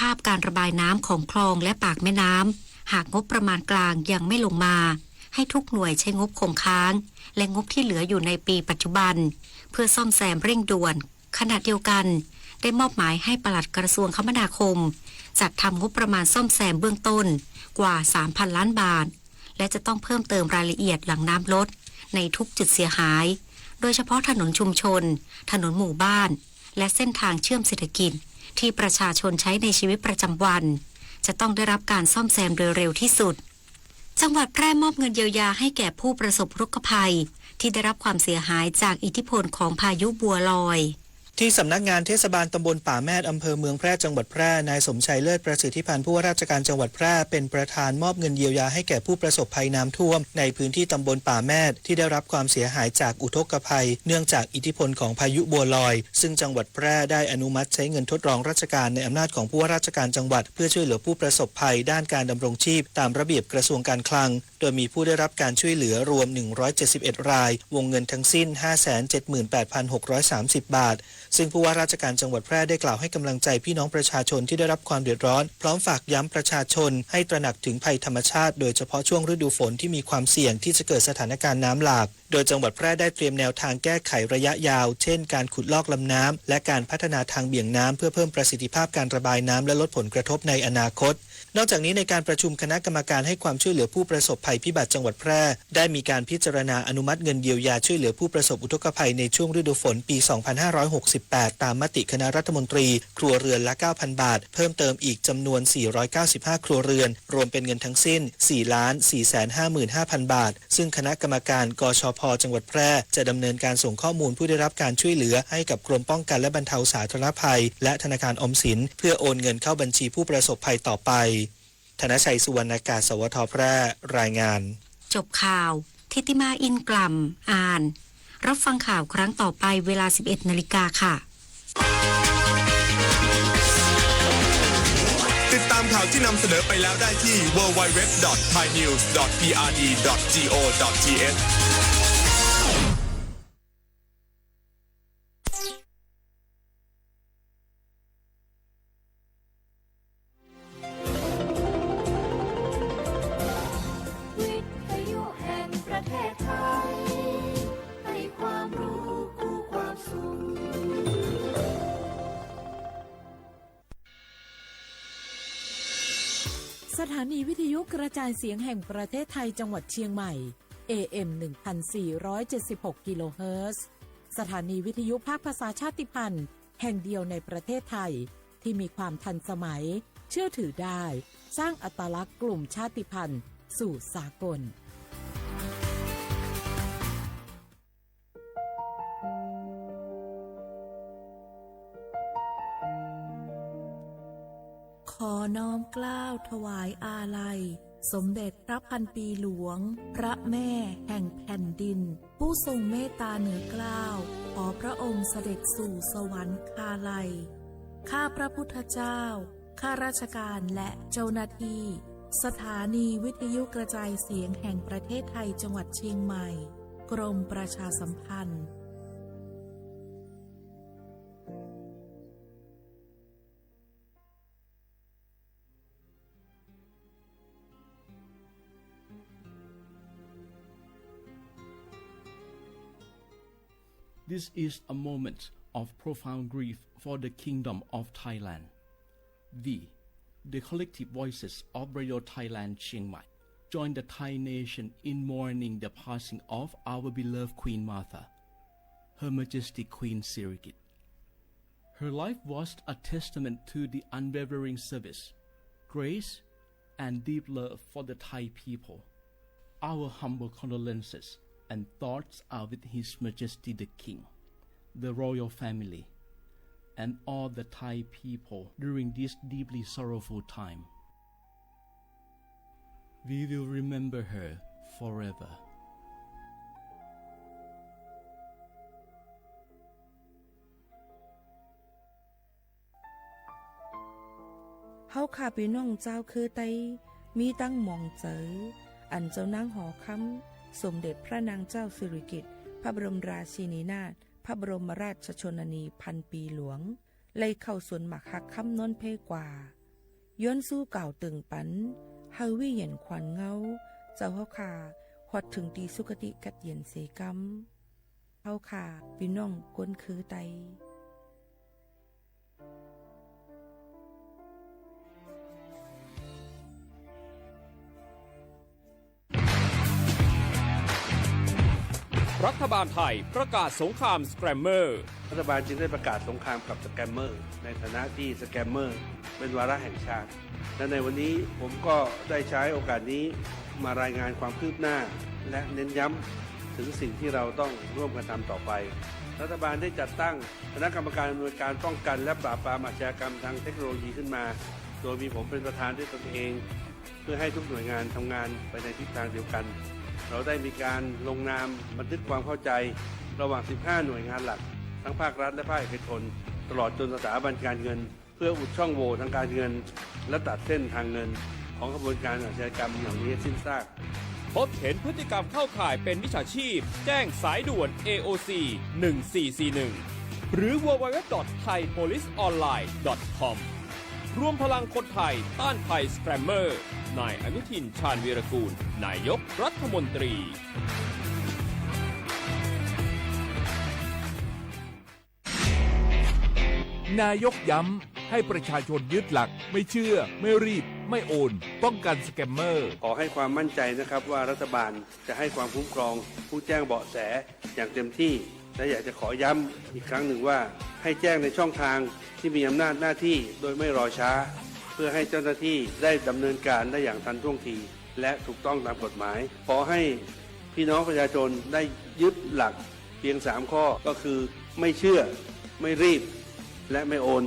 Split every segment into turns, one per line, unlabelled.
ภาพการระบายน้ำของคลองและปากแม่น้ำหากงบประมาณกลางยังไม่ลงมาให้ทุกหน่วยใช้งบคงค้างและงบที่เหลืออยู่ในปีปัจจุบันเพื่อซ่อมแซมเร่งด่วนขณะเดียวกันได้มอบหมายให้ปลัดกระทรวงคมนาคมจัดทำงบประมาณซ่อมแซมเบื้องต้นกว่า 3,000 ล้านบาทและจะต้องเพิ่มเติมรายละเอียดหลังน้ำลดในทุกจุดเสียหายโดยเฉพาะถนนชุมชนถนนหมู่บ้านและเส้นทางเชื่อมเศรษฐกิจที่ประชาชนใช้ในชีวิตประจำวันจะต้องได้รับการซ่อมแซมโดยเร็วที่สุดจังหวัดแพร่มอบเงินเยียวยาให้แก่ผู้ประสบอุทกภัยที่ได้รับความเสียหายจากอิทธิพลของพายุบัวลอย
ที่สำนักงานเทศบาลตำบลป่าแมดอำเภอเมืองแพร่จังหวัดแพร่นายสมชัยเลิศประสิทธิพันธ์ผู้ว่าราชการจังหวัดแพร่เป็นประธานมอบเงินเยียวยาให้แก่ผู้ประสบภัยน้ำท่วมในพื้นที่ตำบลป่าแมดที่ได้รับความเสียหายจากอุทกภัยเนื่องจากอิทธิพลของพายุบัวลอยซึ่งจังหวัดแพร่ได้อนุมัติใช้เงินทดลองราชการในอำนาจของผู้ว่าราชการจังหวัดเพื่อช่วยเหลือผู้ประสบภัยด้านการดำรงชีพตามระเบียบกระทรวงการคลังโดยมีผู้ได้รับการช่วยเหลือรวม171 รายวงเงินทั้งสิ้น 578,630 บาทซึ่งผู้ว่าราชการจังหวัดแพร่ได้กล่าวให้กำลังใจพี่น้องประชาชนที่ได้รับความเดือดร้อนพร้อมฝากย้ำประชาชนให้ตระหนักถึงภัยธรรมชาติโดยเฉพาะช่วงฤดูฝนที่มีความเสี่ยงที่จะเกิดสถานการณ์น้ำหลากโดยจังหวัดแพร่ได้เตรียมแนวทางแก้ไขระยะยาวเช่นการขุดลอกลำน้ำและการพัฒนาทางเบี่ยงน้ำเพื่อเพิ่มประสิทธิภาพการระบายน้ำและลดผลกระทบในอนาคตนอกจากนี้ในการประชุมคณะกรรมการให้ความช่วยเหลือผู้ประสบภัยพิบัติจังหวัดแพร่ได้มีการพิจารณาอนุมัติเงินเยียวยาช่วยเหลือผู้ประสบอุทกภัยในช่วงฤดูฝนปี 2568 ตามมติคณะรัฐมนตรีครัวเรือนละ 9,000 บาทเพิ่มเติมอีกจำนวน 495 ครัวเรือนรวมเป็นเงินทั้งสิ้น 4,455,000 บาทซึ่งคณะกรรมการกชพ.จังหวัดแพร่จะดำเนินการส่งข้อมูลผู้ได้รับการช่วยเหลือให้กับกรมป้องกันและบรรเทาสาธารณภัยและธนาคารออมสินเพื่อโอนเงินเข้าบัญชีผู้ประสบภัยต่อไปธนชัยสุวรรณากาศสวท.แพร่รายงาน
จบข่าวทิติมาอินกล่ำอ่านรับฟังข่าวครั้งต่อไปเวลา 11:00 น.ค่ะ
ติดตามข่าวที่นำเสนอไปแล้วได้ที่ www.thainews.prd.go.th
สถานีวิทยุกระจายเสียงแห่งประเทศไทยจังหวัดเชียงใหม่ AM 1,476 กิโลเฮิรตซ์สถานีวิทยุภาคภาษาชาติพันธุ์แห่งเดียวในประเทศไทยที่มีความทันสมัยเชื่อถือได้สร้างอัตลักษณ์กลุ่มชาติพันธุ์สู่สากลขอน้อมเกล้าถวายอาลัยสมเด็จพระพันปีหลวงพระแม่แห่งแผ่นดินผู้ทรงเมตตาเหนือเกล้าขอพระองค์เสด็จสู่สวรรคาลัยข้าพระพุทธเจ้าข้าราชการและเจ้าหน้าที่สถานีวิทยุกระจายเสียงแห่งประเทศไทยจังหวัดเชียงใหม่กรมประชาสัมพันธ์
This is a moment of profound grief for the Kingdom of Thailand. We, the collective voices of Radio Thailand Chiang Mai, join the Thai nation in mourning the passing of our beloved Queen Martha, Her Majesty Queen Sirikit. Her life was a testament to the unwavering service, grace, and deep love for the Thai people. Our humble condolences and thoughts are with His Majesty the King, the royal family, and all the Thai people during this deeply sorrowful time. We will remember her forever.
เฮาข้าพี่น้องเจ้าคือไตมีตั้งหม่องเจออันเจ้านางหอคำสมเด็จพระนางเจ้าสิริกิติ์พระบรมราชินีนาถพระบรมราชชนนีพันปีหลวงเลยเข้าสวนหมักฮักคำนนเพกว่า ย้อนสู้เก่าตึงปันเฮาวิเหยียนขวัญเงาเจ้าเฮาขาฮอดถึงตีสุคติกัดเย็นเสกำเฮาขาพี่น้องก้นคือไต
รัฐบาลไทยประกาศสงครามสแกรมเมอร์
รัฐบาลจึงได้ประกาศสงครามกับสแกมเมอร์ในฐานะที่สแกมเมอร์เป็นวาระแห่งชาติและในวันนี้ผมก็ได้ใช้โอกาสนี้มารายงานความคืบหน้าและเน้นย้ำถึงสิ่งที่เราต้องร่วมกันทำต่อไปรัฐบาลได้จัดตั้งคณะกรรมการอำนวยการป้องกันและปราบปรามอาชญากรรมทางเทคโนโลยีขึ้นมาโดยมีผมเป็นประธานด้วยตนเองเพื่อให้ทุกหน่วยงานทำงานไปในทิศทางเดียวกันเราได้มีการลงนามบันทึกความเข้าใจระหว่าง 15 หน่วยงานหลักทั้งภาครัฐและภาคเอกชนตลอดจนสถาบันการเงินเพื่ออุดช่องโหว่ทางการเงินและตัดเส้นทางเงินของกระบวนการอาชญากรรมเหล่านี้สิ้นซาก
พบเห็นพฤติกรรมเข้าข่ายเป็นมิจฉาชีพแจ้งสายด่วน AOC 1441หรือ www.thaipoliceonline.com รวมพลังคนไทยต้านภัยสแกรมเมอร์นายอนุทินชาญวีรกูลนายกรัฐมนตรี
นายกย้ำให้ประชาชนยึดหลักไม่เชื่อไม่รีบไม่โอนป้องกันสแกมเมอร์
ขอให้ความมั่นใจนะครับว่ารัฐบาลจะให้ความคุ้มครองผู้แจ้งเบาะแสอย่างเต็มที่และอยากจะขอย้ำอีกครั้งหนึ่งว่าให้แจ้งในช่องทางที่มีอำนาจหน้าที่โดยไม่รอช้าเพื่อให้เจ้าหน้าที่ได้ดำเนินการได้อย่างทันท่วงทีและถูกต้องตามกฎหมายขอให้พี่น้องประชาชนได้ยึดหลักเพียง3ข้อก็คือไม่เชื่อไม่รีบและไม่โอน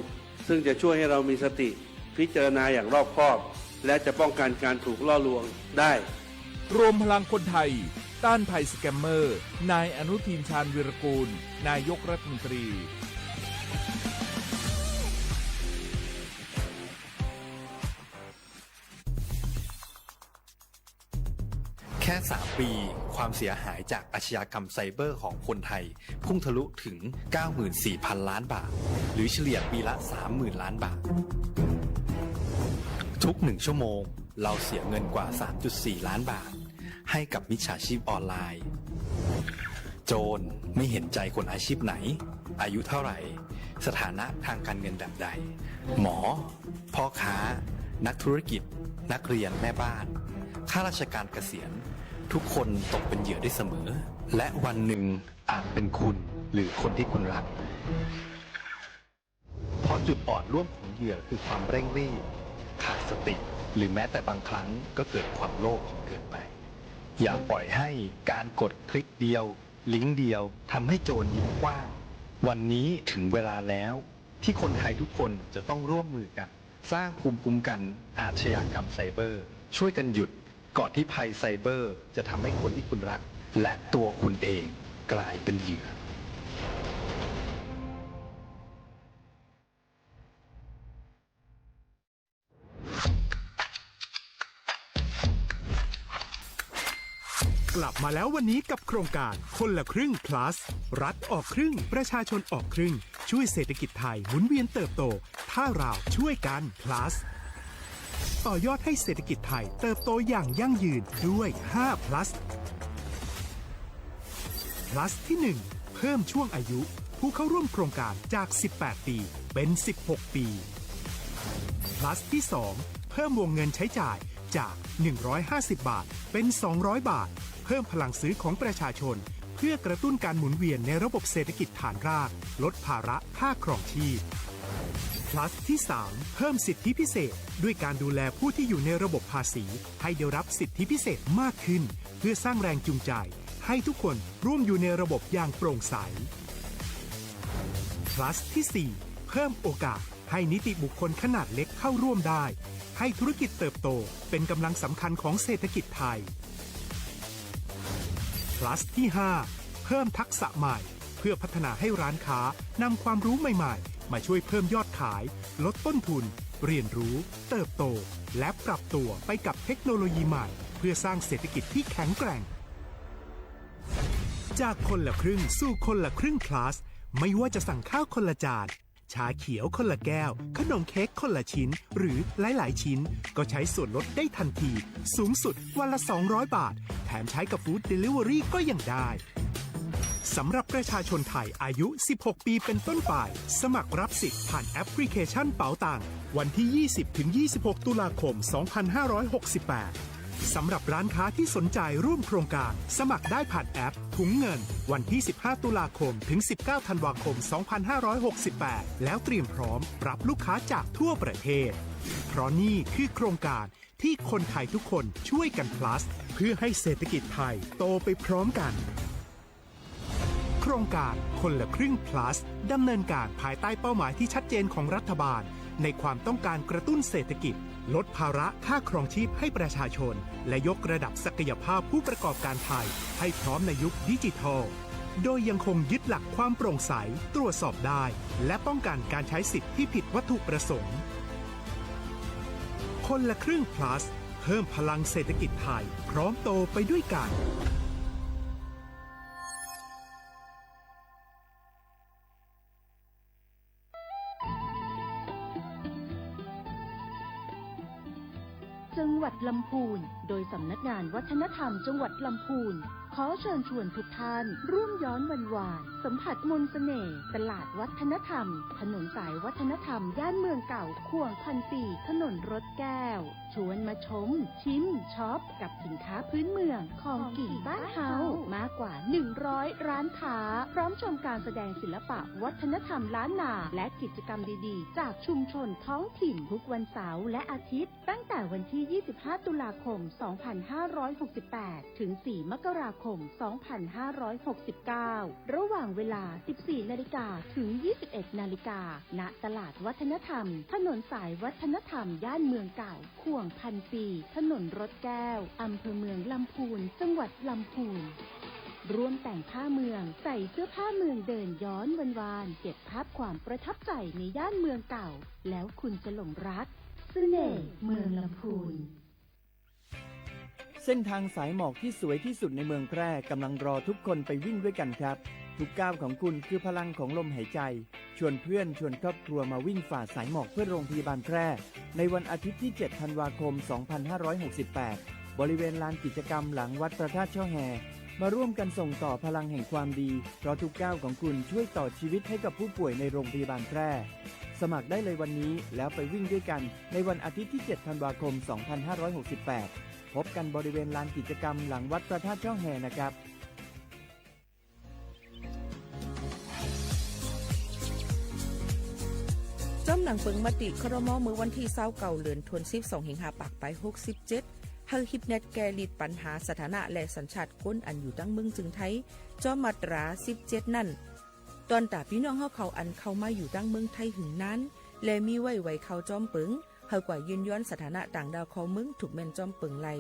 ซึ่งจะช่วยให้เรามีสติพิจารณาอย่างรอบคอบและจะป้องกันการถูกล่อลวงได้
รวมพลังคนไทยต้านภัยสแกมเมอร์นายอนุทินชาญวีรกูลนายกรัฐมนตรี
แค่3ปีความเสียหายจากอาชญากรรมไซเบอร์ของคนไทยพุ่งทะลุถึง 94,000 ล้านบาทหรือเฉลี่ยปีละ 30,000 ล้านบาททุก1ชั่วโมงเราเสียเงินกว่า 3.4 ล้านบาทให้กับมิจฉาชีพออนไลน์โจรไม่เห็นใจคนอาชีพไหนอายุเท่าไหร่สถานะทางการเงินแบบใดหมอพ่อค้านักธุรกิจนักเรียนแม่บ้านข้าราชการเกษียณทุกคนตกเป็นเหยื่อได้เสมอและวันหนึ่งอาจเป็นคุณหรือคนที่คุณรักเพราะจุดอ่อนร่วมของเหยื่อคือความเร่งรีบขาดสติหรือแม้แต่บางครั้งก็เกิดความโลภจนเกินไปอย่าปล่อยให้การกดคลิกเดียวลิงก์เดียวทำให้โจรยิ้มกว้างวันนี้ถึงเวลาแล้วที่คนไทยทุกคนจะต้องร่วมมือกันสร้างภูมิคุ้มกันอาชญากรรมไซเบอร์ช่วยกันหยุดก่อนที่ภัยไซเบอร์จะทำให้คนที่คุณรักและตัวคุณเองกลายเป็นเหยื่
อกลับมาแล้ววันนี้กับโครงการคนละครึ่ง plus รัฐออกครึ่งประชาชนออกครึ่งช่วยเศรษฐกิจไทยหมุนเวียนเติบโตถ้าเราช่วยกัน plus ต่อยอดให้เศรษฐกิจไทยเติบโตอย่างยั่งยืนด้วย5 plus plus ที่ 1 เพิ่มช่วงอายุผู้เข้าร่วมโครงการจาก18ปีเป็น16ปี plus ที่ 2 เพิ่มวงเงินใช้จ่ายจาก150 บาทเป็น200 บาทเพิ่มพลังซื้อของประชาชนเพื่อกระตุ้นการหมุนเวียนในระบบเศรษฐกิจฐานรากลดภาระค่าครองชีพ plus ที่ 3 เพิ่มสิทธิพิเศษด้วยการดูแลผู้ที่อยู่ในระบบภาษีให้ได้รับสิทธิพิเศษมากขึ้นเพื่อสร้างแรงจูงใจให้ทุกคนร่วมอยู่ในระบบอย่างโปร่งใส plus ที่ 4 เพิ่มโอกาสให้นิติบุคคลขนาดเล็กเข้าร่วมได้ให้ธุรกิจเติบโตเป็นกำลังสำคัญของเศรษฐกิจไทย plus ที่ 5 เพิ่มทักษะใหม่เพื่อพัฒนาให้ร้านค้านำความรู้ใหม่ๆมาช่วยเพิ่มยอดขายลดต้นทุนเรียนรู้เติบโตและปรับตัวไปกับเทคโนโลยีใหม่เพื่อสร้างเศรษฐกิจที่แข็งแกร่งจากคนละครึ่งสู่คนละครึ่ง plus ไม่ว่าจะสั่งข้าวคนละจาน ชาเขียวคนละแก้วขนมเค้กคนละชิ้นหรือหลายๆชิ้นก็ใช้ส่วนลดได้ทันทีสูงสุดวันละ200 บาทแถมใช้กับฟู้ดเดลิเวอรี่ก็ยังได้สำหรับประชาชนไทยอายุ 16 ปีเป็นต้นไปสมัครรับสิทธิ์ผ่านแอปพลิเคชันเป๋าตังวันที่ 20-26 ตุลาคม 2568 สำหรับร้านค้าที่สนใจร่วมโครงการสมัครได้ผ่านแอปถุงเงินวันที่ 15 ตุลาคม ถึง 19 ธันวาคม 2568 แล้วเตรียมพร้อมรับลูกค้าจากทั่วประเทศ เพราะนี่คือโครงการที่คนไทยทุกคนช่วยกัน plus เพื่อให้เศรษฐกิจไทยโตไปพร้อมกันโครงการคนละครึ่ง plus ดำเนินการภายใต้เป้าหมายที่ชัดเจนของรัฐบาลในความต้องการกระตุ้นเศรษฐกิจลดภาระค่าครองชีพให้ประชาชนและยกระดับศักยภาพผู้ประกอบการไทยให้พร้อมในยุคดิจิทัลโดยยังคงยึดหลักความโปร่งใสตรวจสอบได้และป้องกันการใช้สิทธิที่ผิดวัตถุประสงค์คนละครึ่ง plus เพิ่มพลังเศรษฐกิจไทยพร้อมโตไปด้วยกัน
จังหวัดลำพูนโดยสำนักงานวัฒนธรรมจังหวัดลำพูนขอเชิญชวนทุกท่านร่วมย้อนวันวานสัมผัสมนต์เสน่ห์ตลาดวัฒนธรรมถนนสายวัฒนธรรมย่านเมืองเก่าข่วงพันปีถนนรถแก้วชวนมาชมชิมช็อปกับสินค้าพื้นเมืองของกิ่งบ้านเฮามากกว่า100ร้านค้าพร้อมชมการแสดงศิลปะวัฒนธรรมล้านนาและกิจกรรมดีๆจากชุมชนท้องถิ่นทุกวันเสาร์และอาทิตย์ตั้งแต่วันที่25 ตุลาคม 2568 ถึง 4 มกราคม 2569 ระหว่างเวลา 14 นาฬิกาถึง 21 นาฬิกาณตลาดวัฒนธรรมถนนสายวัฒนธรรมย่านเมืองเก่าข่วงพันปีถนนรถแก้วอำเภอเมืองลำพูนจังหวัดลำพูนร่วมแต่งผ้าเมืองใส่เสื้อผ้าเมืองเดินย้อนวานๆเก็บภาพความประทับใจในย่านเมืองเก่าแล้วคุณจะหลงรักเสน่ห์เมืองลำพูน
เส้นทางสายหมอกที่สวยที่สุดในเมืองแพร่กำลังรอทุกคนไปวิ่งด้วยกันครับทุกก้าวของคุณคือพลังของลมหายใจชวนเพื่อนชวนครอบครัวมาวิ่งฝ่าสายหมอกเพื่อโรงพยาบาลแพร่ในวันอาทิตย์ที่ 7 ธันวาคม 2568 บริเวณลานกิจกรรมหลังวัดพระธาตุช่อแฮมาร่วมกันส่งต่อพลังแห่งความดีเพราะทุกก้าวของคุณช่วยต่อชีวิตให้กับผู้ป่วยในโรงพยาบาลแพร่สมัครได้เลยวันนี้แล้วไปวิ่งด้วยกันในวันอาทิตย์ที่ 7 ธันวาคม 2568 พบกันบริเวณลานกิจกรรมหลังวัดพระธาตุช่อแฮนะครับ
จ้ำหนังเปิงมติครม.เมื่อวันที่29เดือนธันวาคม12สิงหาปากไป67เฮาฮิปเน็ตแกลิดปัญหาสถานะและสัญชาติคนอันอยู่ตั้งเมืองจึงไทยจอมาตรา17นั่นตอนตาพี่น้องเฮาเขาอันเข้ามาอยู่ตั้งเมืองไทยหึงนั้นและมีไว้เข้าจอมเปิงเฮากว่ายืนย้อนสถานะต่างดาวของเมืองถูกแม่นจอมเปิงไล่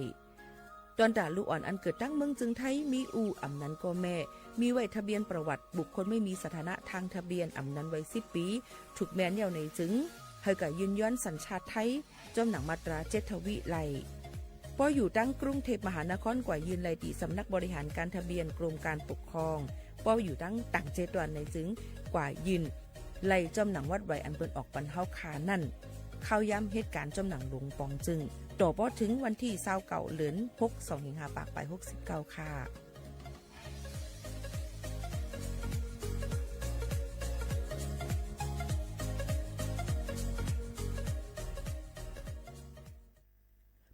ตอนตาลูกอ่อนอันเกิดตั้งเมืองจึงไทยมีอู่อำนั้นก็แม่มีไว้ทะเบียนประวัติบุคคลไม่มีสถานะทางทะเบียนอำนั้นไว้10ปีถูกแม่นยาวในจึงเฮากว่ายืนย้อนสัญชาติไทยจอมหนังมาตรา7ทวิไล่พออยู่ตั้งกรุงเทพมหานครกว่ายืนไล่ตีสำนักบริหารการทะเบียนกรมการปกครองพออยู่ตั้งต่าง7วันในจึงกว่ายืนไล่จอมหนังวัดไว้อันเปิ้นออกปันเฮาคานั่นเข้าย้ำเหตุการณ์จอมหนังหลงปองจึงต่อพอถึงวันที่29เดือน6 2สิงหาปากไป69ค่ะ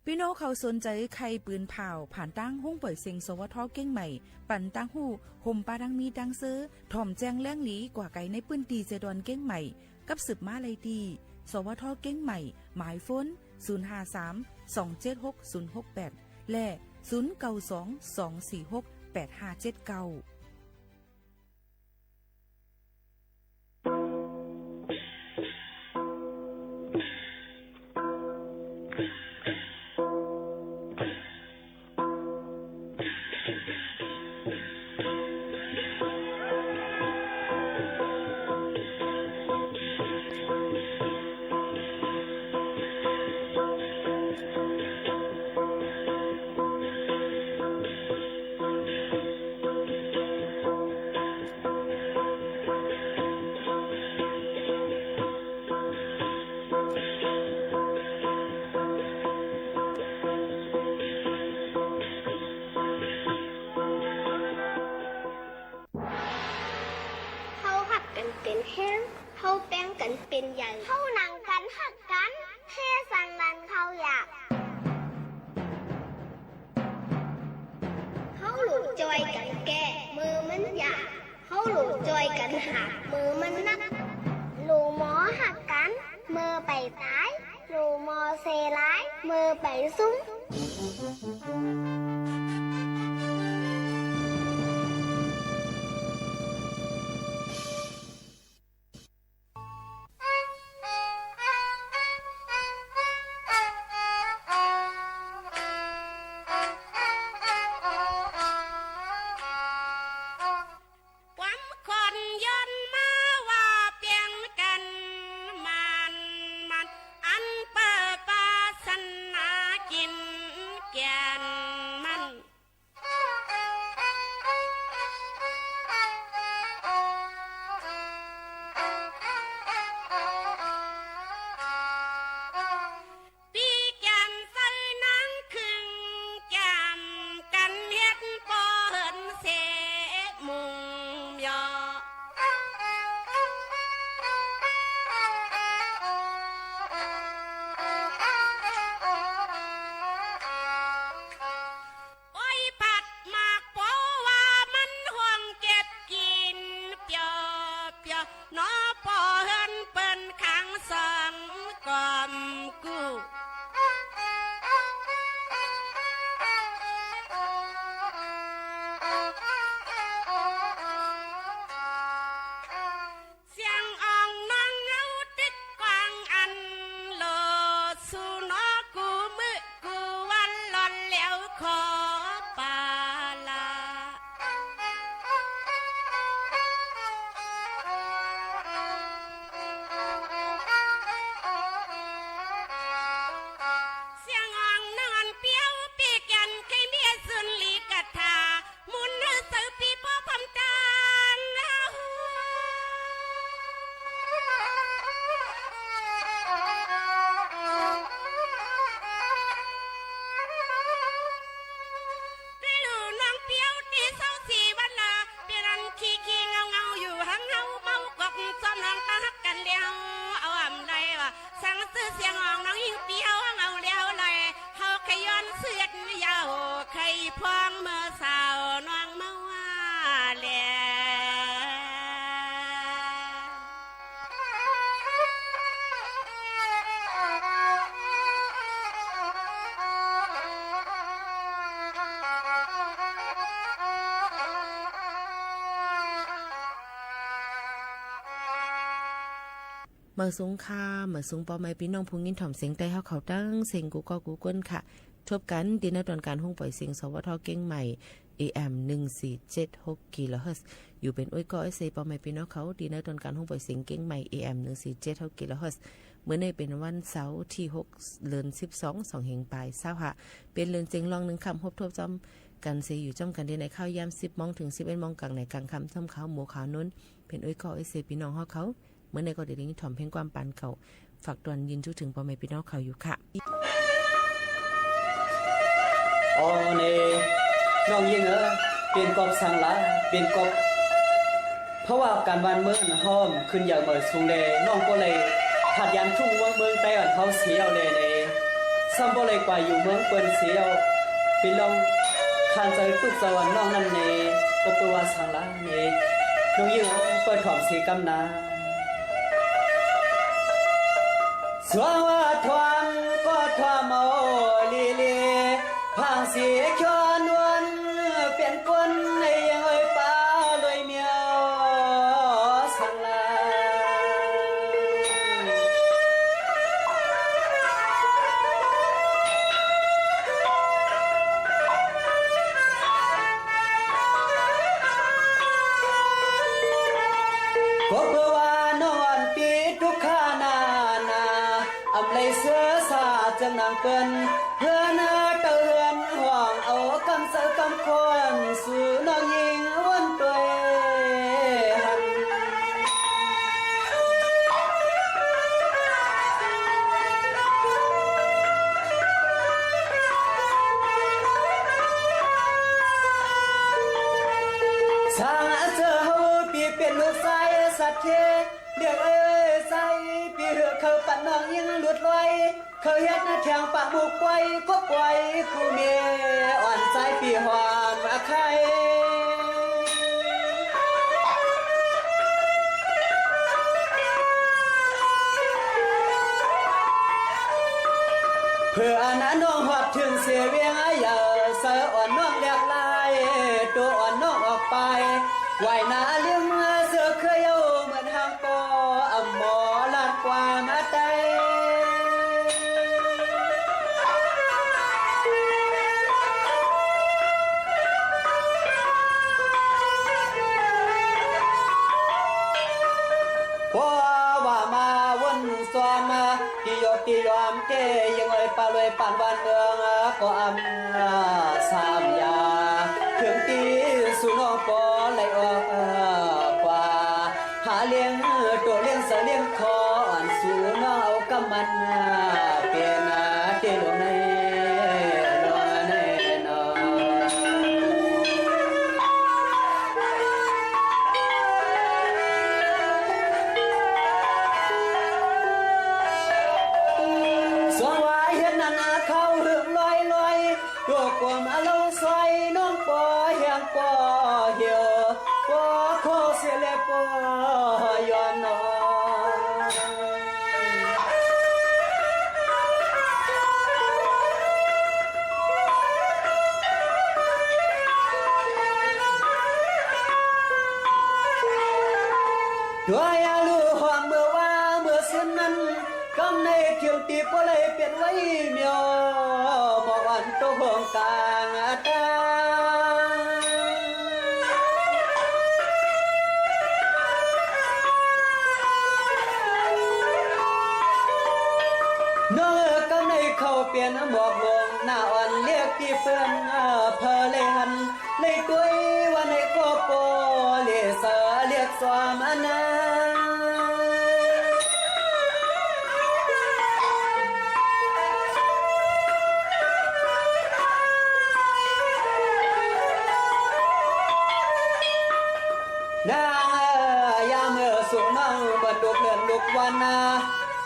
พี่น้องเขาสนใจใครปืนเผาผ่านตั้งห้องเปิดเซ็งสวทเก้งใหม่ปั่นตั้งหูห่มปาดังมีดังเซอถ่อมแจงแล้งหลีกว่าไก่ในปื้นตีเจดอนเก้งใหม่กับสืบมาไลตีสวทเก้งใหม่หมายฝน053-276-068และ092-246-8579
เป็นใหญ่เข้าหนังกันหักกันเทสังนันเขาอยากเขาหลุดจอยกันแก่มือมันอยากเขาหลุดจอยกันหักมือมันนักลูหมอหักกันมือไปตายลูหมอเซร้ายมือไปซุ้ม
เมื่อสูงค่าเมื่อสูงปอไม้พี่น้องผู้ยินถ่อมเสียงใต้เฮาเขาตั้งเสียงกูก็กูก้นค่ะทบกันดีในตอนการห้องปล่อยเสียงสวทเก่งใหม่ AM 1476 กิโลเฮิรตซ์อยู่เป็นอ้อยก็ไอเซปอไม้พี่น้องเขาดีในตอนการห้องปล่อยเสียงเก่งใหม่ AM 1476 กิโลเฮิรตซ์เมื่อในเป็นวันเสาร์ที่6เดือน12 2เฮงปลาย25เป็นเดือนเจิงลอง1ค่ำพบทบจอมกันเสอยู่จ้อมกันในข้าวยาม 10 มถึง 11 มกลางในกลางค่ำท่ำขาวหมู่ขาวนุ้นเป็นอ้อยก็ไอเซพี่น้องเฮาเขาเมื่อในก็ได้ยินถ่อมเพลงความปันเขาฝากตวนยินจุถึงพ่อแม่พี่น้องเขาอยู่ค่ะ
อ๋อเนน้องยิงเปลี่ยนกบสังละเปลี่ยนกบเพราะว่าการวันเมืองห้อมขึ้นอย่างเหมือนสูงเลยน้องก็เลยผัดยันชุ่มเมืองใต้อ่อนเขาเสียวเลยเนซ้ำก็เลยกว่าอยู่เมืองเปิ้นเสียวปีลองคันใจตุกสวรรค์น้องนั่นเนก็ตัวสังละเนน้องยิงเปิดถ่อมสีกำนาสวงว่าทวงก็ทวงเอาลีลีพางเสียชวนวนเปลี่ยนคนในยังอ้อยป้าลอยเมียวสังลาก็เพื่อว่านอนปีทุกขานาอำเลยเสือสาจังนางเปิ้นเพื่อนเตือนห่วงเอากำเสือกำควรสู่น้องยิงวันตัวหันสร้างเสือเฮาปีเป็นลูกชายสัตว์เทเรียกใส่ เขาปัดน้องยิงหลุดลอยเขาเฮ็ดแทงปะบุกไว้ก็ปล่อยคู่เมียอ่อนใจปีหอมมาใครเพื่อนั้นน้องหอดถึงเสียเวียงไอ้เยาเสืออ่อนน้องแหลกลายตัวอ่อนน้องออกไปไหวหน้าเลี้ยงเสือเคยเอาเหมือนหางปออ่ำหมอลาดกว่ามาใจว่ามาวนสวมที่ยกที่ยอมเกยังไงปาเลยปานบ้านเมืองก็อำสามยาถึงตีสุนองปอไหลออกกว่าหาเลี้ยงตัวเลี้ยงเสเลี้ยงคออ่อนสูนเอากำมันเป็นเจลในตัวกวมอาลงซอยน้องปอเฮียงปอเหี่ยวปอโคเสเลปอยอนนตัวยาลูหอมเมื่อว่าเมื่อสิ้นนั้นกำในเที่ยวตีปเลยเปลี่ยนไว้เมียวบอกวันโตหงกลางตาน้องกำในเขาเปลี่ยนบอกลงหน้าอ่อนเรียกพี่เพื่อนเพอเลยหันในตัววันในก็โปเรียกเสือเรียกสวามนา นางยามสุนังบรรดุเลื่อนลุกวัน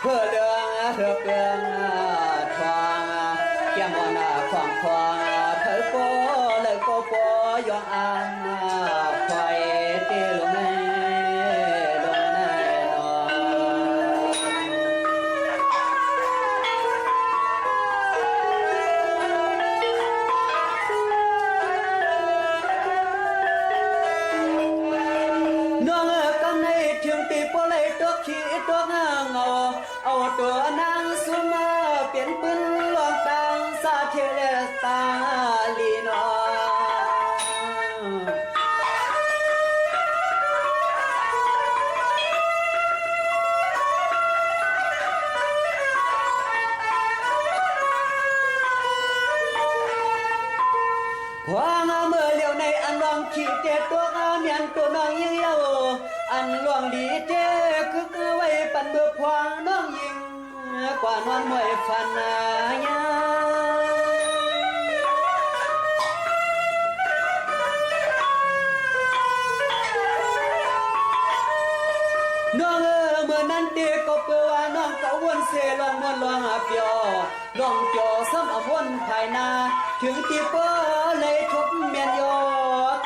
เพื่อเรืองเพื่อเปลืองทองแก้มอ่อนความควางเผยโปเลยโกโปยองอ่างไฟตีลงในลงในนอนน้องกำในเทียงตีโปเลยตัวขี้ตัวงางเอาตัวนางสุมาเปลี่ยนปืนลองตังซาเทเลตาลีนความเมื่อเลี้ยวในอันลองขี้เตะตัวเมียนตัวน้องยิงเยาอันลวงดีเจคึกไว้ปันเบื่อพวงน้องยิงกว่านอนมวยฟันยาน้องเมื่อนั้นเด็กก็เปื่อว่าน้องก็วนเสลองมวนลองเปียวลองเปียวซ้ำอวนภายนาถึงที่เปื่อเลยทุบเมียนโย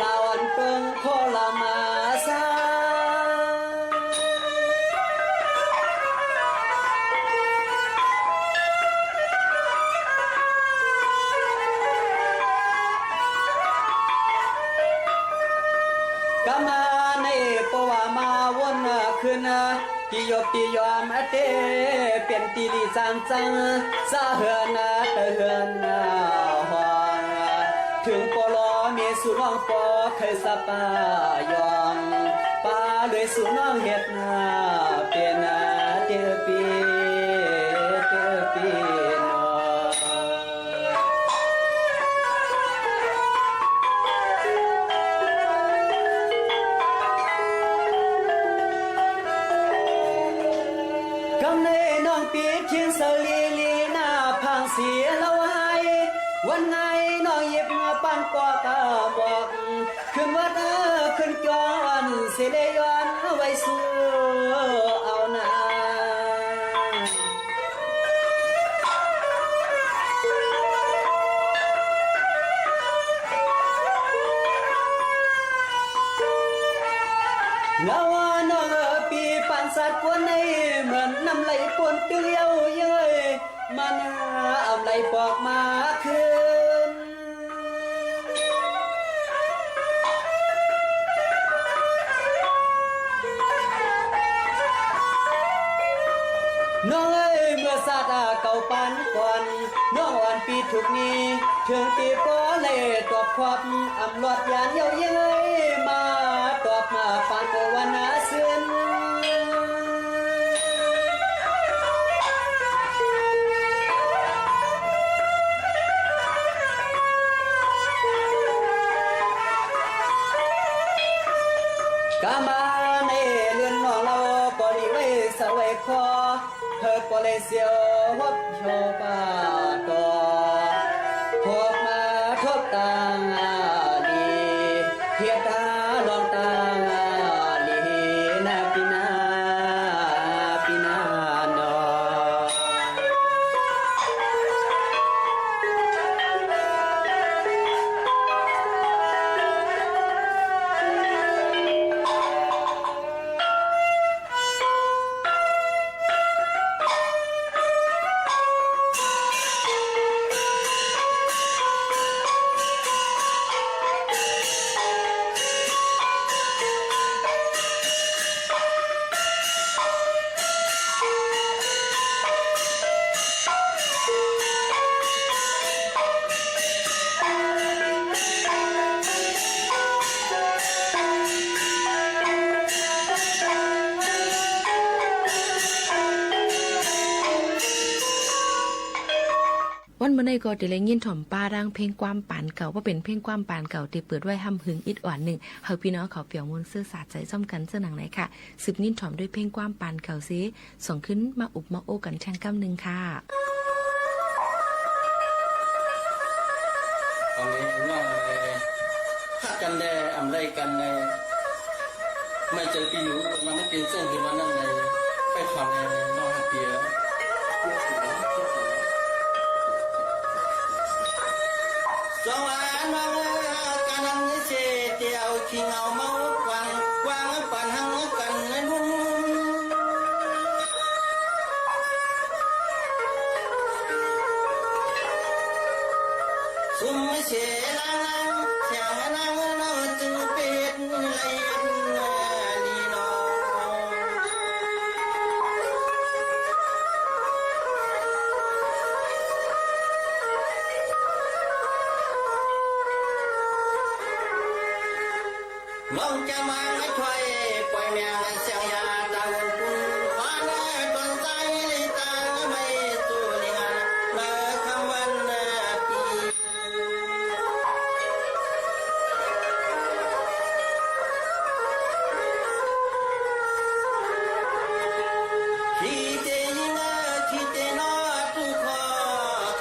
ตาวันเปิงโคลามาซากามาในปวามาวนคืนที่ยบที่ยอมเตเปลี่ยนตีลีจางจังซาเฮือนเฮือนหองถึงปลอมีสุน้องปอเคยสับยองป้าเลยสุน้องเฮ็ดเป็นเจปีปีทิ้งสลีลีหน้าพังเสียแล้วให้วันไหนน้องหยิบปั้นกอกบอกขึ้นวัดขึ้นจอนเสลย้อนไว้สู้เอานา งาว่าน้องปีปันสัตว์ปวนในเหมือนน้ำไหลปนเดียวเย้ยมันอำไหลปอกมาคืนน้องเมื่อสัตว์เก่าปันก่อนน้องอ่อนปีถูกนี้ถึงปีป้อเลยตอบความอำลอดยานเย้าเย้ยมาตอบมาปานวันนาเสือนกามาในเรือนน้องเราก็ดีไว้สวยคอเธอก็เลยเสียววับโชปาตอพบมาทบตางลีเทียตาลองตางลีนาปีนาปีนานอ
วันมื้อนี้ก็ได้เลยยินถ่อมป้าร่างเพลงความปานเก่าว่าเป็นเพลงความปานเก่าที่เปิดไว้ห้ำหึงอิดอ่อนหนึ่งเฮาพี่น้องเขาเปียวมนต์ซื่อสาดใจซ่อมกันเสื้อหนังไหนค่ะสืบยินถ่อมด้วยเพลงความปานเก่าซิส่งขึ้นมาอุบมาโอกันแช่งกำนึงค่ะ
ตอนนี้น้องฮักกันได้อำไรกันในไม่เจอปีอยู่มันไม่เป็นเส้นคือมันนั่นในไปถอนในน้องฮักเปียสวรรค์น้องกันนั่งเสียเดียวขี้เงาเมากวางวางปั่นหังกันในบุ้งซุ่มเสียลังเสียงลังเราจึงเป็นไรลีนอมองจะมาไม่ค่อยปล่อยแมวเสียงยาตาหุ่นปุ่นฟ้าแน่ต้นใจตาไม่ตัวเลี้ยงมาคำวันปีที่เจยิงที่เจนอทุกข้อ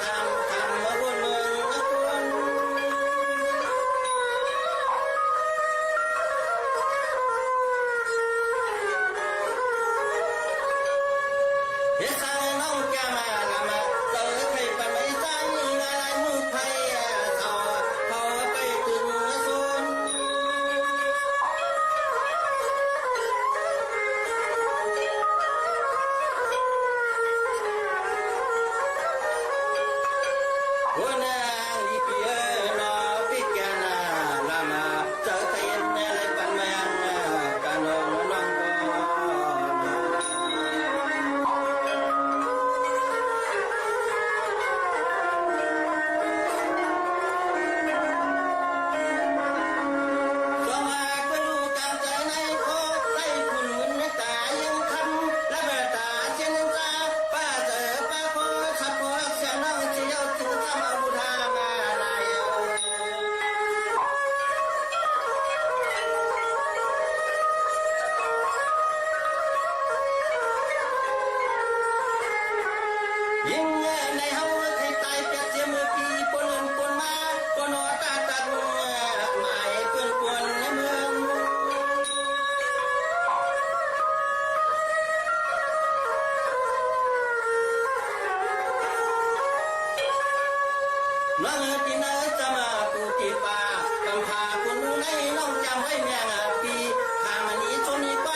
ทำมาวนเมืองคนเฮ้ยสั่งน้องจะมาลำเจอใครไปไม่ใจงานมือไพ่เขาไปถึงโซนวันนั้นอีเปียนอพิจารณาลำเจอใครในไรปันแมงการนองน้องสมาก็รู้กันใจในโคใส่คุณเหมือนตายังคำและเบตาเช่นตาป้าเจอป้าโคขับโคเสียงน้องเชี่ยวถึงทำเอาบุทามาลายยิ่งในเฮาใครตายจะเสียมือปีปนมาปนอตาตัดหมายเพื่อนกวนในเมืองน้องที่น่าจะมาปูที่ป่ากำพาคนในน้องจำไว้แม่ปีข้ามันนี้ชนนี้ไป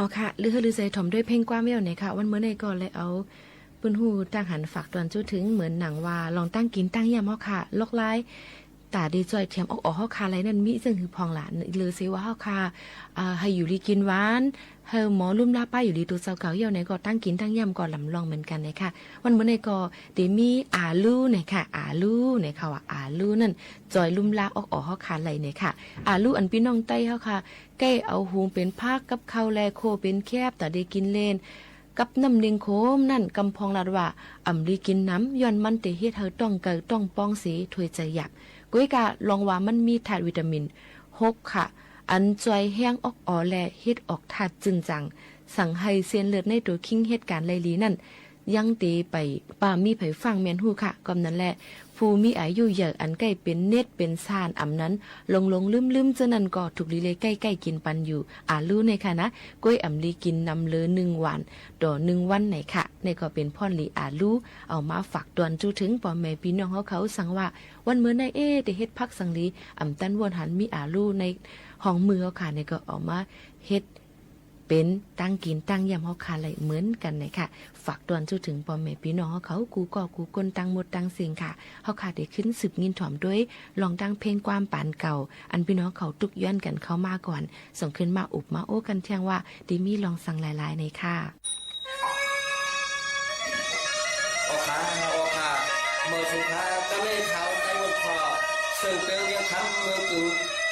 อ๋อค่ะลือฮือลือใจถ่อมด้วยเพ่งกว้าไม่เอาไหนค่ะวันเมื่อในก่อนเลยเอาปืนหูตั้งหันฝากตอนจู้ถึงเหมือนหนังว่าลองตั้งกินตั้งยามเฮาค่ะลอกลายตาดีจอยเทียมออกเฮาค่ะไรนั่นมิซึ่งคือพองหลานลือซิว่าเฮาค่ะให้อยู่ดีกินหวานเฮาหมอลุ่มลาป้าอยู่ดีตัวเจ้าเก่าเหี่ยวไหนก็ตั้งกินตั้งยามก่อนลำลองเหมือนกันนะคะวันเมื่อในก็เดมีอาลูเนี่ยค่ะอาลูเนี่ยค่ะว่าอาลูนั่นจอยลุ่มลาออกเฮาค่ะไรเนี่ยค่ะอาลูอันพี่น้องใต้เฮาค่ะใกล้เอาหูเป็นภาคกับข้าวแลโคเป็นแคบแต่ได้กินเล่นกับน้ำเลียงโคมนั่นกำพองลาดว่าอำลีกินน้ำย้อนมันเตเฮ็ดเฮาต้องเกิดต้องป้องสีถวยใจหยับกุ้ยกะลองว่ามันมีธาตุวิตามิน6ค่ะอันจอยแห้งออกอ๋อแลเฮ็ดออกธาตุจึงจังสั่งให้เส้นเลือดในตัวคิงเหตุการณ์ไลลีนั่นยังตีไปป่ามีไผฟังแม่นฮู้ค่ะกำนั้นแหละผู้มีอายุเยอะอันใกล้เป็นเน็ตเป็นซานอำนั้นลงลืมๆเจ้านั้นก็ถูกลีเลยใกล้ๆกินปันอยู่รู้ในค่ะนะก้อยอำลีกินนำเลอ1วันต่อ1วันไหนค่ะในก็เป็นพ่อนลีรู้เอามาฝากตวนจูถึงพ่อแม่พี่น้องเขาสั่งว่าวันมื้อในได้เฮ็ดพักสังลีอำตันวนหันมีรู้ในห้องมือค่ะในก็ออกมาเฮ็ด เป็นตั้งกินตั้งยำเฮาคาไหลเหมือนกันนะคะฝากตอนจู่ถึงพ่อแม่พี่น้องเขากูก่อกูคนตั้งหมดตั้งเสียงค่ะเฮาขาได้ขึ้นสืบยินถ่อมด้วยลองตั้งเพลงความปานเก่าอันพี่น้องเขาตุกย้อนกันเข้ามาก่อนส่งขึ้นมาอุบมาโอ้กันเที่ยงว่าดิมีลองสั่งหลายๆในค่ะ
โอค่ะเมื่อสุขะก็เลยเขาใจหมดพอซึ่งเป็นเรื่องทำเมื่อกู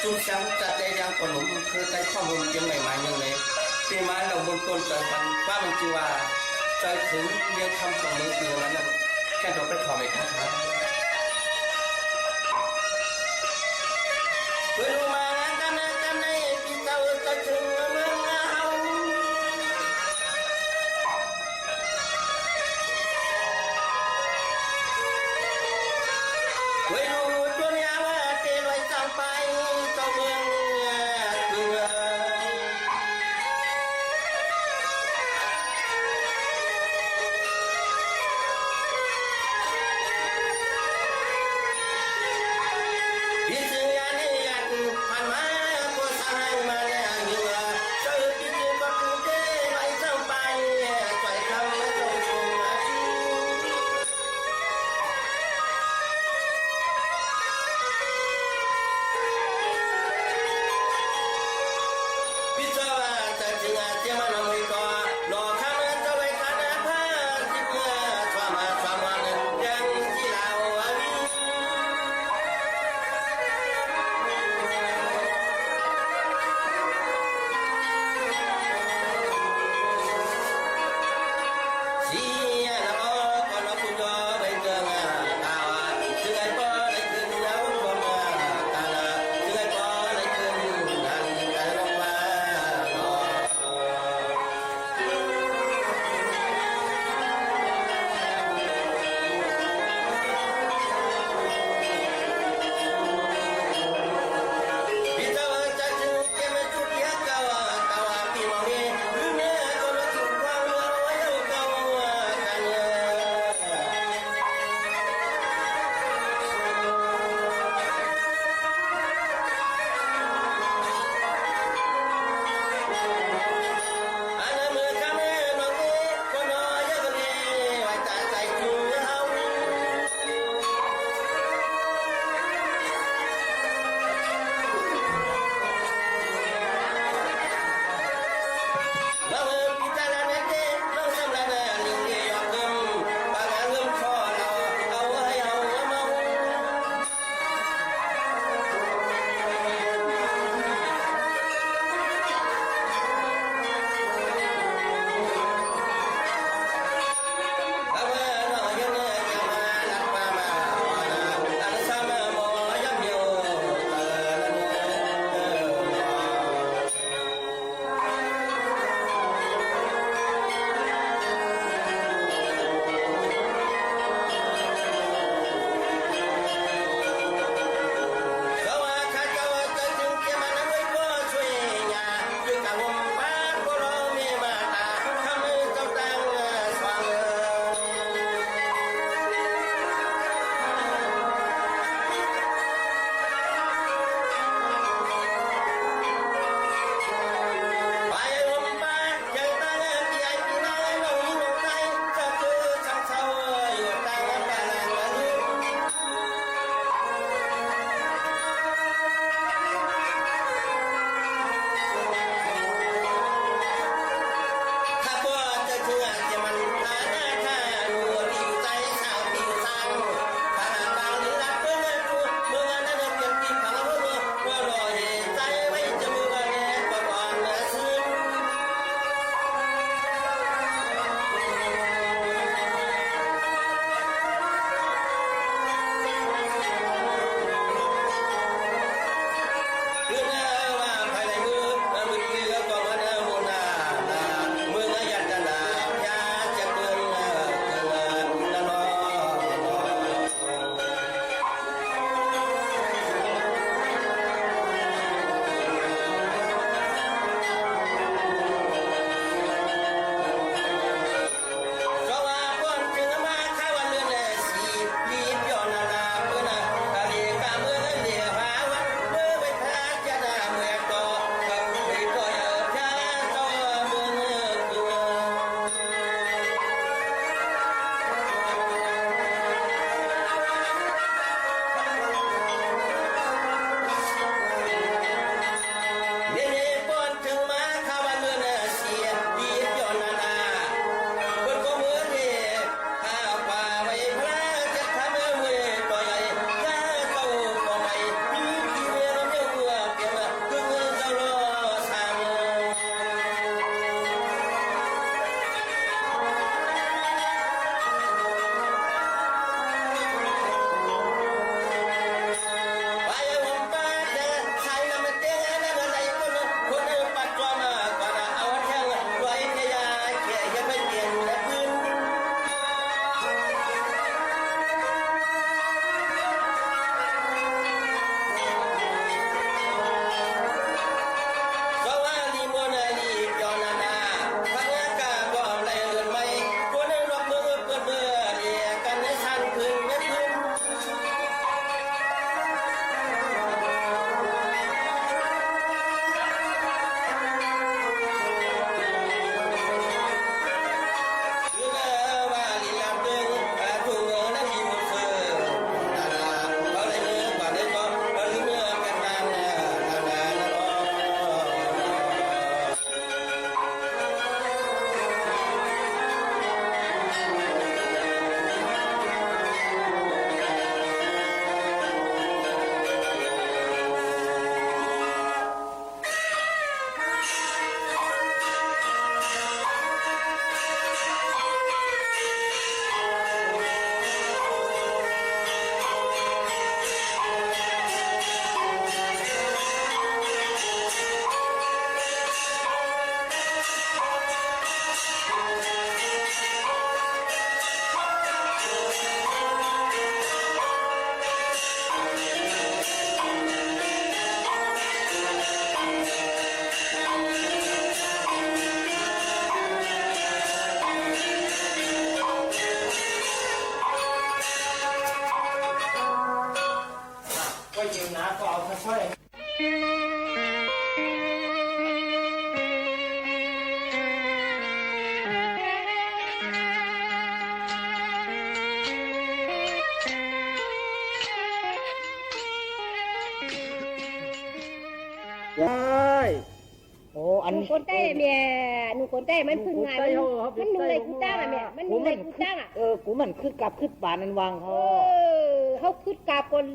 จุดช้ำจัดใจยังกว่าหนุ่มคือใจข้อมูลยังใหม่มาอย่างไรปีมาเราบนต้นใจกันว่ามันจีว่าใจถึงเรื่องทำของเมื่อกูนั้นแค่เราไปขอไม่ครับเมื่อมากันในปีเก่าจะถึงเมืองเอาเว้ยรู้ตัวเนี้ยว่าเกลอยจังไปเจ้าเมืองเกลือ ช่วย
ยายโอ้อัน
หนูคนใต้เมียหนูคนใต้มันพึ่งงานมันนุ่งไรกูจ้างอ่ะเมียมันนุ่งไรกูจ้างอ่ะ
กูมันคือกลับคืดป่านนันวางเขา
เขาคืดกาบคน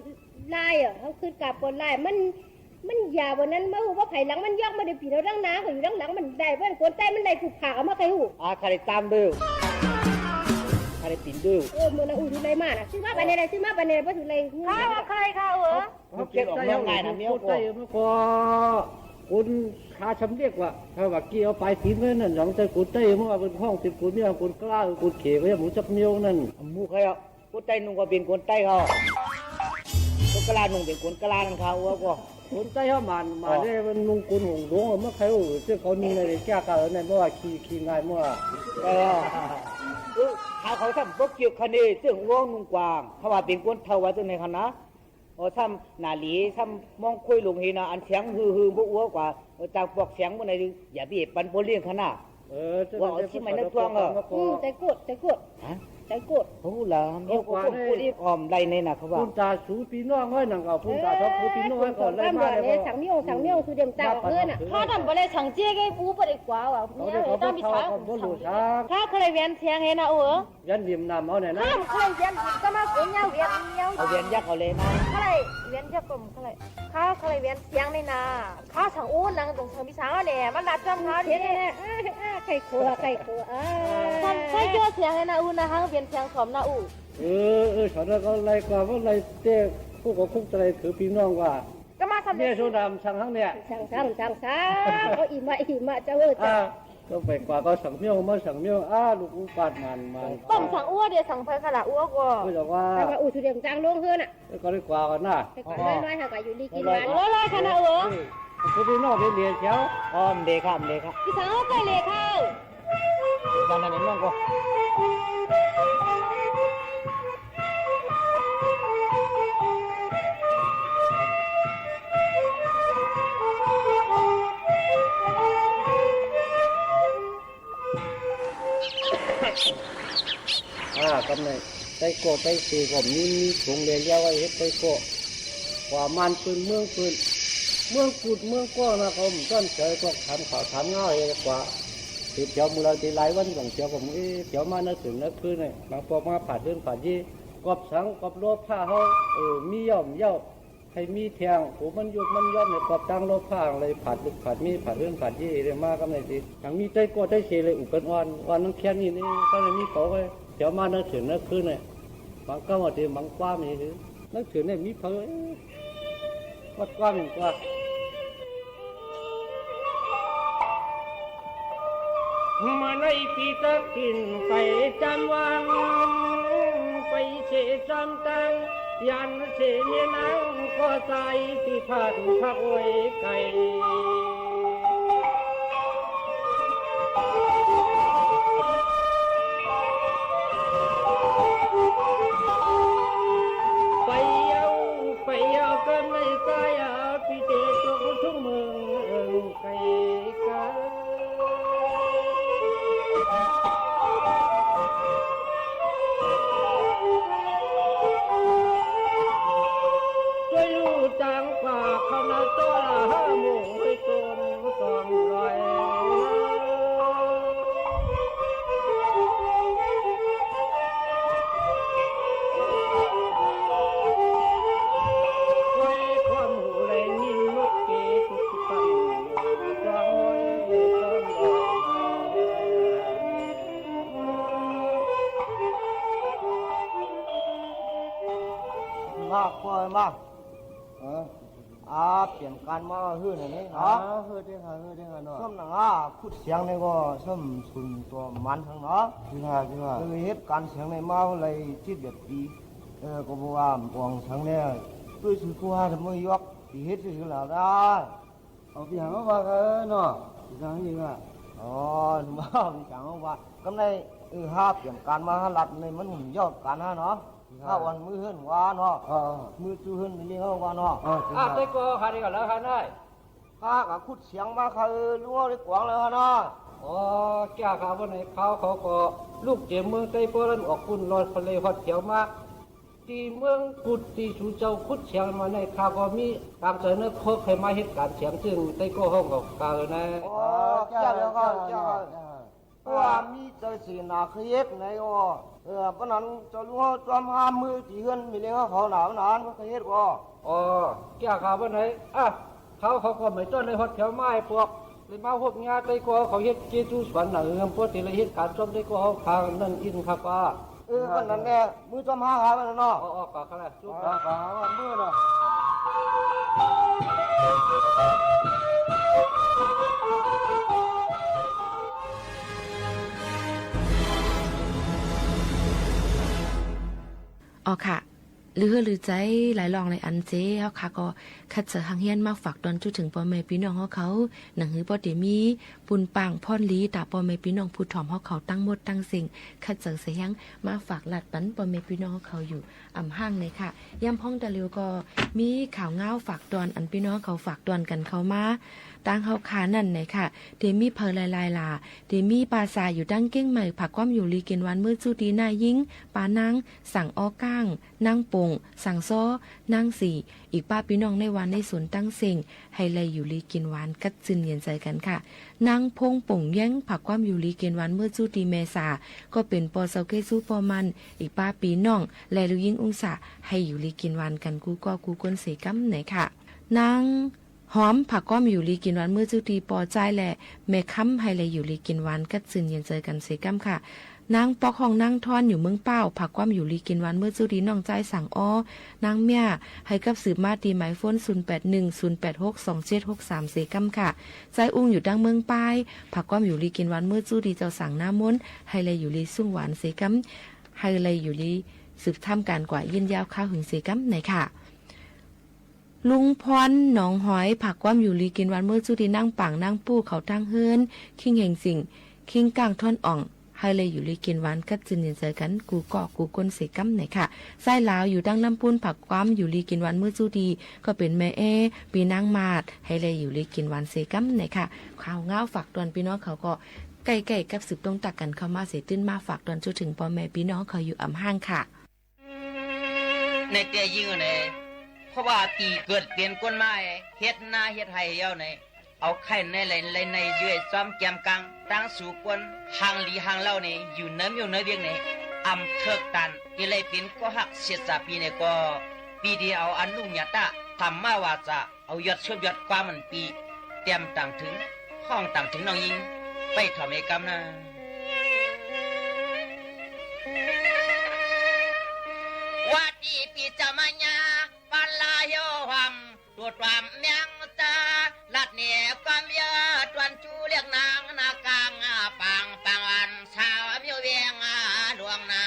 ไล่อ่ะเขาคืดกาบคนไล่มันยาววันนั้นเมื่อว่าไผ่หลังมันยอกมาได้ผีเราดังน้าเขาอยู่ดังหลังมันได้เพราะคนใต้มันได้กูผ่ามาใครหู
ใครตามดูใครปิ่นดู
เมื่อน่ะอู้ที่ไรมาน่ะซื้อมาบันเนี่ยซื้อมาบันเนี่ยเพราะถึงไรข้าวใครข้าว
เขาเก็บได้ยังไงนะเมียวก็คุณขาชำเรียกว่าถ้าว่าเกี่ยวไปทิ้งไว้นั่นหลังจากกูเต้เมื่อเป็นห้องติดกูเนี่ยกูกล้ากูเขียวไว้หมูจับเมียวนั่นหมูใครอ่ะกูเต้นุ่งก็เป็นคนใต้เขากูกล้านุ่งเป็นคนกล้านั่นเขาว่าก็คนใต้เขามาเนี่ยมันนุ่งกุนหงดวงเมื่อใครรู้เจ้าเขานุ่งอะไรแก้กันนั่นเมื่อขี่ง่ายเมื่อเขาทำพวกเกี่ยวคดีเรื่องว่องนุ่งกวางเขาว่าเป็นคนเท่าว่าตัวในคณะทำนาหลีทำมองคุยลงหินะอันเสียงฮือพวกอ้วกว่าจากปอกเสียงมันในอย่าบีบปันโพเลี้ยงขนาดว่าที่ไม่นึกตัว
ใจกดใจกดใจกด
โอ้ล่ะเมียวก็พูดอีกออมไรในน่ะเขาว่าพูดจาสูปีน้องไว้นั่งก็พูดจาชอบพูดปีน้องไว้ก่อนเลยมาเลย
สั่งเมียวคือเดิมจ้าเพื่อนอ่ะถ้าทำไปเลยสั่งเจ๊ก็ปูไปดีกว่าว่ะเมียวต้องมีช้างถ้าเคยเวียนเสียงเห็นนะ
เวียนดิมน้ำเอาเนี่ยนะ
ถ้าเคยเวียนก็มาเวียนเวียน
เอาเวียนยักษ์เอาเลยนะ
เคยเวียนยักษ์กลมเคยเวียนเสียงในนาข้าสั่งอู้นังตรงสั่งมีช้างเนี่ยมันดัดจำเขาเนี่ยใครขัวใครเจอเสียงให้นะอู้นะฮะเวียนเสียงสมนะอู้
ฉันก็ไล่กว่าว่าไล่เต้พวกคุกอะไรถือพี่น้องว่า
ก็มาทำ
เนี่ยโซดามสั่งทั้งเนี่ย
สั่งเขาอิ่มเจ้าจ้า
ก็ไปกว่าก็สั่งเมี่ยวมาสั่งเมี่ยวลูกอู้ปาดมัน
ต้องสั่งอ้วเดี๋ยวสั่งไปขนาดอ้วก็
ไม่บอกว่า
แต่ว่าอู้สุดเดียมจ้างลงเฮือนอ่ะ
ก็ได้กว่ากันนะ
แต่ก่อนน้อยๆค่ะก็อยู่ดีกินร้อยขนาด
คือพี่น้องเรียนเช้าเด็กครับ
พี่สั่งเขาไปเลยค่ะ
ตอนนั้นน้องก็กำเนิดไต้โกไต้สีผมนี่ถุงเรียนยาวไว้เฮ็ดไต้โกกว่ามันปืนเมืองกุดเมืองก้อนนะเขาต้นเฉยพวกทำข่าวทำง่ายกว่าติดเที่ยวมือเราตีหลายวันของเที่ยวผมเที่ยวมานึกถึงนึกคืนเลยบางพวกมาผ่าเดินผ่ายี่กบสังกบโลผ้าเขามีย่อมเย้าให้มีแทงโอ้มันยุบมันย่อมเนี่ยกบตังโลผ้าเลยผ่าดึกผ่ามีผ่าเดินผ่ายี่เรียมากำเนิดสิอย่างมีไต้โกไต้เฉยเลยอุปกรณ์วันนั้นแค่นี้นี่ก็เลยมีเขาไว้เดี๋ยวมานึกถึงนึกคืนเลยบางก็มาถึงบางกว้ามีนึกถึงเนี่ยมีเขาวัดกว้ามีกว่ามาในปีตะกินไปจันวังไปเชจำตังยันเชเนนังก็ใจที่พัดพักไว้ไกลไปเอากันในกายพิเศษทุกเมืองไกลกันช่วยรู้จังกว่าคำนั้นตัวละ5 โมงให้ตนตอนลอยมากพอมากเปลี่ยนการมาฮื้อหน่อยนี่ฮื้อได้ค่ะเนาะส้มหนังพูดเสียงนี่ก็ส้มสุนตัวมันทั้งเนาะจริงค่ะเหตุการเสียงในมาเลยที่เด็ดดีก็บอกว่าปวงทั้งเนี่ยด้วยสื่อคู่หาทำไมยกที่เหตุสื่อแล้วได้เอาพี่หางว่าเนาะพี่หางยังไงถึงว่าพี่หางว่ากำไรห้าเปลี่ยนการมาหลัดในมันหุ่นยอดการเนาะ ข้าววันมือเฮือนวาเนาะมือจูเฮือนมีเลี้ยงวาเนาะ
เต้ก็หาได้กันแล้วหาได้
ข้ากับขุดเสียงมาเขาล้วงได้กวางเลยเนาะ
แก่ข่าววันไหนเขาก็ลูกเจียมเมืองใต้เปิ้ลออกคุณรอดทะเลฮอดเขียวมาตีเมืองกุดตีชูเจ้าขุดเสียงมาในข่าวก็มีตามเสนอโคกให้มาเหตุการณ์เสียงซึ่งใต้ก็ห้องกับกาเลยนะ
แก่แล้วก็แก่ว่ามีเจอสีนาเคยบในปนั้นจะรู้ว่าจอมห้ามมือที่เฮือนมีเลี้ยงเขาหนาวก็เคยบก็
แก่ข่าววันไหนเขาก็ไม่ต้นในฮอดเขียวไม้พวกเลยมาพวกงาใต้ก็เขาเฮ็ดเจจูสวนหนังเงินพวกที่ละเฮ็ดการซ่อมใต้ก็เขาทางนั่นอินครับว่า
วันนั้นแน่มือจอมห้าหามันเนาะ
ก็เขาแหละจุ๊บ
ก็มือเนาะ
ค่ะหรือใจหลายลองในอันเจ้เฮาค่ะก็คัดเจอหังเฮียนมาฝากตอนจุถึงพ่อแม่พี่น้องเขาหนังหือบ่ได้มีปุนปังพ่อนลีตาพ่อแม่พี่น้องผู้ถ่อมเขาตั้งหมดตั้งสิ่งคัดเจอเสียงมาฝากลัดปันพ่อแม่พี่น้องเขาอยู่อ่ำห้างเลยค่ะย่ำห้องตะลิวก็มีข่าวเงาฝากตอนอันพี่น้องเขาฝากตอนกันเขามาตั้งเฮาขานั่นไหนค่ะเดมีเพลลายลาเดมีปลาสาอยู่ดั้งเก้งใหม่ผักความอยู่ลีกินวันมื้อจูดีหน้ายิงปานางสั่งอ้อก้างนางปงสั่งซ้อนางสี่อีกป้าพี่น้องในวันในสวนตั้งเซ็งให้เลยอยู่ลีกินหวานกัดจินเย็นใจกันค่ะนางพงป่งแย้งผักความอยู่ลีกินหวานเมื่อจูดีเมษาก็เป็นปอเซาเกซูปอมันอีกป้าปีน้องและลูกยิงองศาให้อยู่ลีกินหวานกันกูก็กูก้นเสกัมไหนค่ะนางหอมผักก้อมอยู่ลีกินหวานเมื่อจุตีปอใจแหละแม่ค้ำให้เลยอยู่ลีกินหวานกัดซึนเย็นเจอกันเสกัมค่ะนางปอกห้องนางทอนอยู่เมืองเป้าผักก้อมอยู่ลีกินหวานเมื่อจุตีน้องใจสั่งอ้อนางเมียให้กับสืบมาตีหมายฟ้น0810862763เสกัมค่ะใจอุ้งอยู่ดังเมืองปายผักก้อมอยู่ลีกินหวานเมื่อจุตีเจ้าสั่งหน้ามนให้เลยอยู่ลีสุ่งหวานเสกัมให้เลยอยู่ลีสืบทำการกว่ายินยาวข้าวหึงเสกัมไหนค่ะลุงพรหนองหอยผักความอยู่ลีกินวันเมื่อจุดีนั่งปังนั่งปู้เขาตั้งเฮิรนคิงเฮงสิงคิงก้างท่อนอ่องให้เลยอยู่ลีกินวันกัดจินเย็นเจอกันกูเกาะกูก้นเสกัมไหนค่ะไส้ลาวอยู่ดังลำพูนผักความอยู่ลีกินวันเมื่อจุดีก็เป็นแม่ปีนางมาดให้เลยอยู่ลีกินวันเสกัมไหนค่ะข่าวเงาฝากตอนพี่น้องเขาก็ใกล้ๆกับสืบตรงตักกันเข้ามาเสียตื้นมาฝากตอนจุถึงพ่อแม่พี่น้องเขาอยู่อ่ำห้างค่ะ
ในเตี้ยยิงเนี่ยเพราะว่าตีเกิดเปลี่ยนก้นไม้เฮ็ดหน้าเฮ็ดไห้เย้าในเอาไข่ในเลยในยื้อซ้อมแกมกังตั้งสู่ก้นหางหลีหางเล่าในอยู่เนื้อเวียงในอำเทิกตันที่เลยเป็นก็หักเสียสาปีในก็ปีเดียวเอาอันลุงยาตะทำมาว่าจะเอายอดชดยอดความมันปีเตรียมต่างถึงห้องต่างถึงน้องยิงไปทำเอกรรมนะวัดดีปีจามัญญาปัลลาโยหัมตัวตวามเมียงตาลัดเหนียความเยอะตวนจูเรียกนางนากางปังอันสาวเมียวเวียงหลวงนา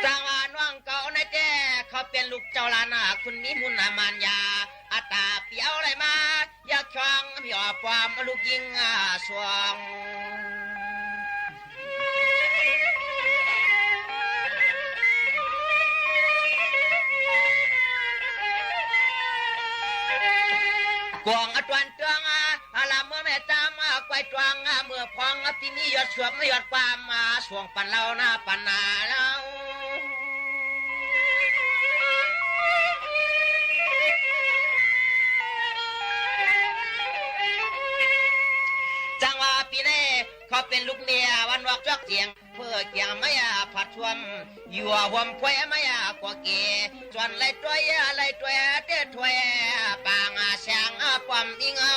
จังหวะน้องเก่าในแจ้เขาเป็นลูกเจ้าลานาคุณมีมุนนามานยาอาตาเปียวอะไรมาอยากช่องมีออกความลูกยิงสวงกวางตวนเตืองลาเมื่อแม่จามไกวตวงเมื่อพองที่มียอดสวมยอดความสวงปันเล่าหน้าปันนาเล่าจังว่าปีนี้เขาเป็นลูกเมียวันวักจักเสียงเพื่อเกี่ยงไม่ผัดชวมอยู่ห่วมพวยไม่กว่าเกจวนไล่ตัวเตี้ยถวยปางแสงความอิงเอา